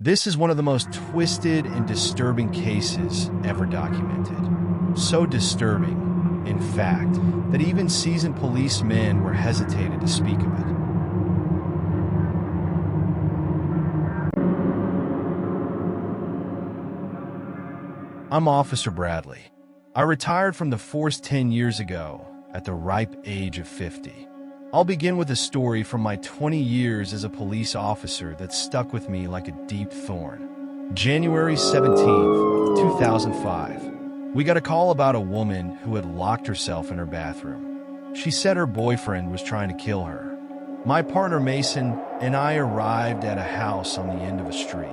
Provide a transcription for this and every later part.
This is one of the most twisted and disturbing cases ever documented. So disturbing, in fact, that even seasoned policemen were hesitated to speak of it. I'm Officer Bradley. I retired from the force 10 years ago at the ripe age of 50. I'll begin with a story from my 20 years as a police officer that stuck with me like a deep thorn. January 17th, 2005. We got a call about a woman who had locked herself in her bathroom. She said her boyfriend was trying to kill her. My partner Mason and I arrived at a house on the end of a street.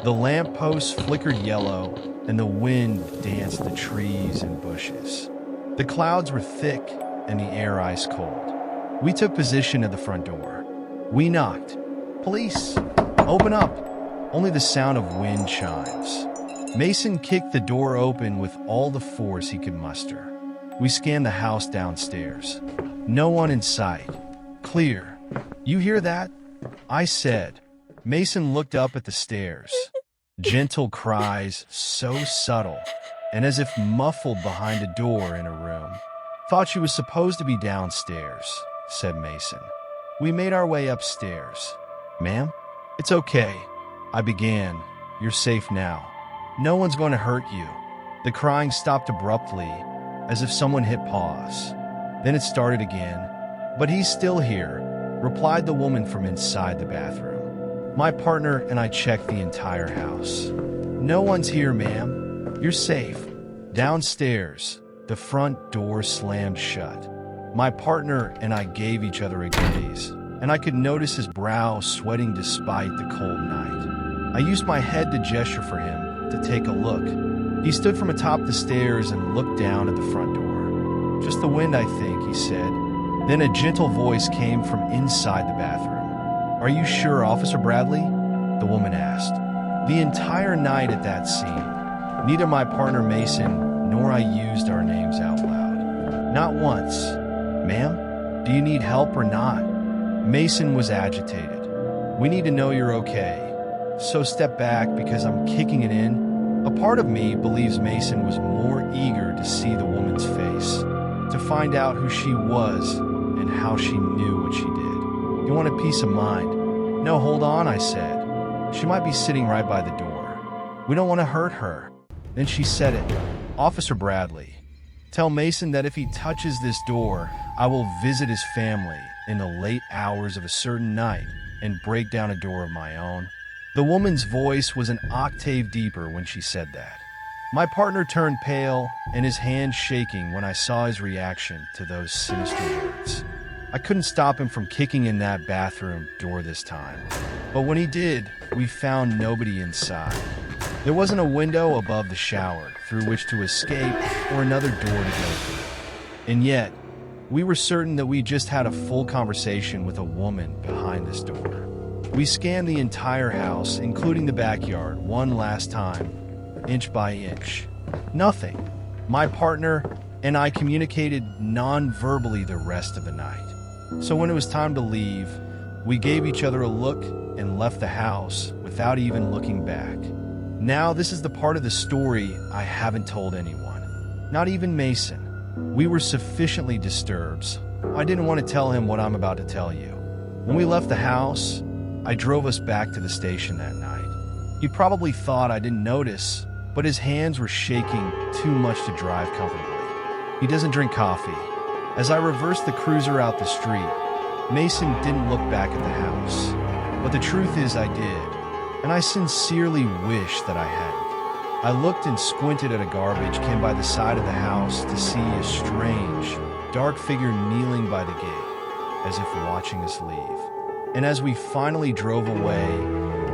The lampposts flickered yellow, and the wind danced the trees and bushes. The clouds were thick, and the air ice cold. We took position at the front door. We knocked. "Police! Open up!" Only the sound of wind chimes. Mason kicked the door open with all the force he could muster. We scanned the house downstairs. No one in sight. Clear. "You hear that?" I said. Mason looked up at the stairs. Gentle cries, so subtle, and as if muffled behind a door in a room. "Thought she was supposed to be downstairs," said Mason. We made our way upstairs. "Ma'am?" "It's okay," I began. "You're safe now. No one's going to hurt you." The crying stopped abruptly, as if someone hit pause. Then it started again. "But he's still here," replied the woman from inside the bathroom. My partner and I checked the entire house. "No one's here, ma'am. You're safe." Downstairs, the front door slammed shut. My partner and I gave each other a gaze, and I could notice his brow sweating despite the cold night. I used my head to gesture for him to take a look. He stood from atop the stairs and looked down at the front door. "Just the wind, I think," he said. Then a gentle voice came from inside the bathroom. "Are you sure, Officer Bradley?" the woman asked. The entire night at that scene, neither my partner Mason nor I used our names out loud. Not once. "Ma'am, do you need help or not?" Mason was agitated. "We need to know you're okay. So step back because I'm kicking it in." A part of me believes Mason was more eager to see the woman's face, to find out who she was and how she knew what she did. "You want a peace of mind?" "No, hold on," I said. "She might be sitting right by the door. We don't want to hurt her." Then she said it. "Officer Bradley, tell Mason that if he touches this door, I will visit his family in the late hours of a certain night and break down a door of my own." The woman's voice was an octave deeper when she said that. My partner turned pale and his hand shaking when I saw his reaction to those sinister words. I couldn't stop him from kicking in that bathroom door this time. But when he did, we found nobody inside. There wasn't a window above the shower through which to escape or another door to go through. And yet, we were certain that we just had a full conversation with a woman behind this door. We scanned the entire house, including the backyard, one last time, inch by inch. Nothing. My partner and I communicated non-verbally the rest of the night. So when it was time to leave, we gave each other a look and left the house without even looking back. Now this is the part of the story I haven't told anyone, not even Mason. We were sufficiently disturbed. I didn't want to tell him what I'm about to tell you. When we left the house, I drove us back to the station that night. He probably thought I didn't notice, but his hands were shaking too much to drive comfortably. He doesn't drink coffee. As I reversed the cruiser out the street, Mason didn't look back at the house. But the truth is I did, and I sincerely wish that I hadn't. I looked and squinted at a garbage can by the side of the house to see a strange, dark figure kneeling by the gate, as if watching us leave. And as we finally drove away,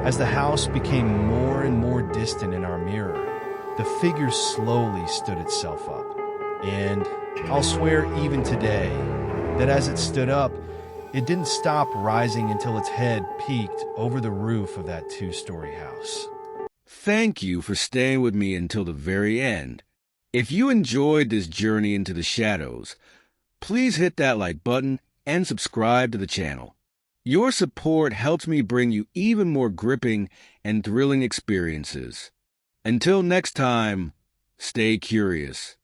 as the house became more and more distant in our mirror, the figure slowly stood itself up. And I'll swear even today that as it stood up, it didn't stop rising until its head peeked over the roof of that two-story house. Thank you for staying with me until the very end. If you enjoyed this journey into the shadows, please hit that like button and subscribe to the channel. Your support helps me bring you even more gripping and thrilling experiences. Until next time, stay curious.